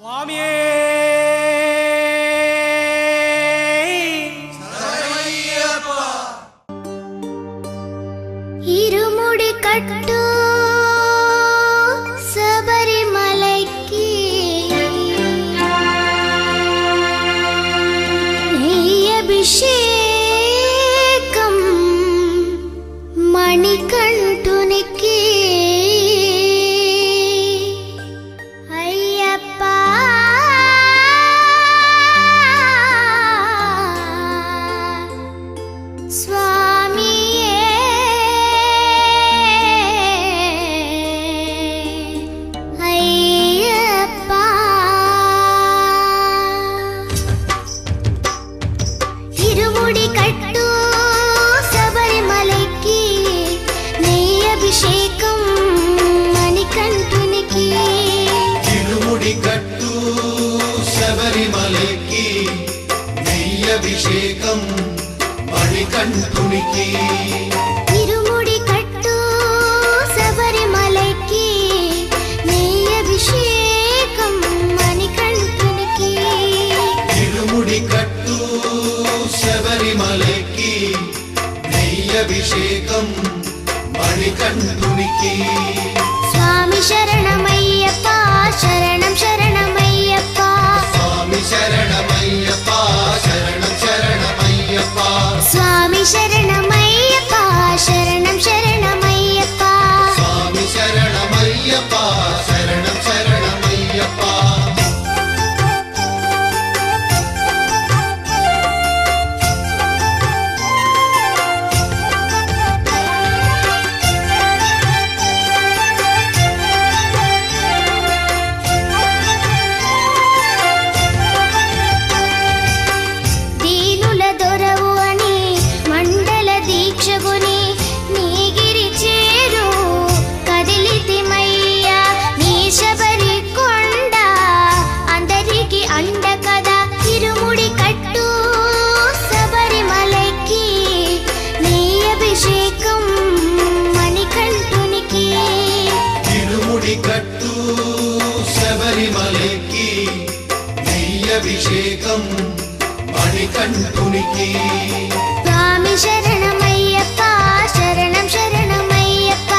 స్వామియే ఇరుముడి కట్టు శబరిమలైకి అభిషేకం మణికంఠునికి అయ్యప్ప స్వామియే అయ్యప్ప ఇరుముడి కట్టు శబరిమలైకి నెయ్యి అభిషేకం మణికంఠునికి ఇరుముడి కట్టు శబరిమలైకి నెయ్యి అభిషేకం మణికంఠునికి ఇరుముడి కట్టు శబరిమలైకి నెయ్యి అభిషేకం మణికంఠునికి ఇరుముడి కట్టు శబరిమలైకి నెయ్యి అభిషేకం మణికంఠునికి స్వామి శరణమయ్యప్ప శరణం శరణమయ్యప్ప స్వామి శరణమయ్యప్ప శరణం శరణమయ్యప్ప స్వామి శరణమయ్యప్ప శరణం శరణమయ్యప్ప స్వామి శరణమయ్యప్ప శరణం శరణమయ్యప్ప దీనుల దొరవు అని మండల దీక్షగుని నీగిరి చేరు కదిలితిమయ్యా నీ శబరి కొండ అందరికి అండ కదా ఇరుముడి కట్టు శబరిమలైకి నీ అభిషేకం మణికంఠునికి ఇరుముడి కట్టు శబరిమలైకి నెయ్యి అభిషేకం మణికంఠునికి స్వామి శరణమయ్యప్ప శరణం శరణమయ్యప్ప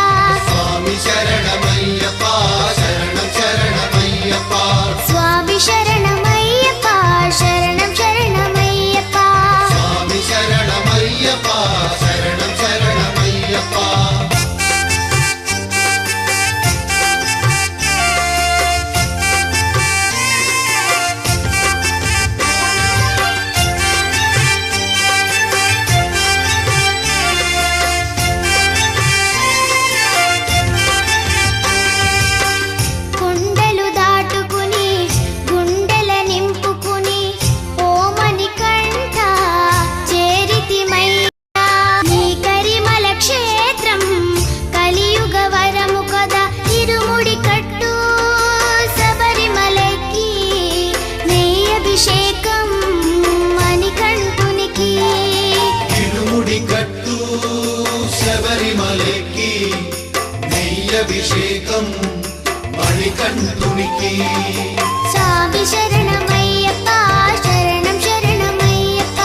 స్వామి శరణమయ్యప్ప శరణం శరణమయ్యప్ప స్వామి శరణమయ్యప్ప శరణం శరణమయ్యప్ప స్వామి శరణమయ్యప్ప శరణం శరణమయ్యప్ప కొండలు దాటుకుని గుండెల నింపుకుని ఓమని కంఠ చేరితిమయ్యా నీ కరిమల క్షేత్రం కలియుగ వరము కదా ఇరుముడి కట్టు శబరిమలైకి నెయ్యి అభిషేకం మణికంఠునికి ఇరుముడి కట్టు శబరిమలైకి నెయ్యి అభిషేకం మణికంఠునికి స్వామి శరణమయ్యప్ప శరణం శరణమయ్యప్ప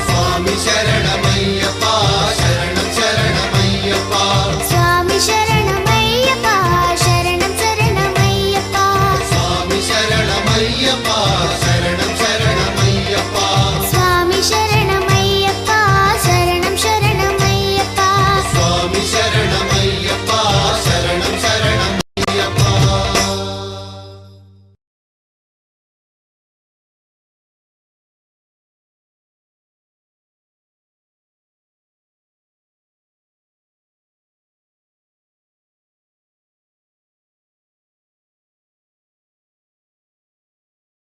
స్వామి శరణమయ్యప్ప శరణం శరణమయ్యప్ప స్వామి శరణమయ్యప్ప శరణం శరణమయ్యప్ప స్వామి శరణమయ్యప్ప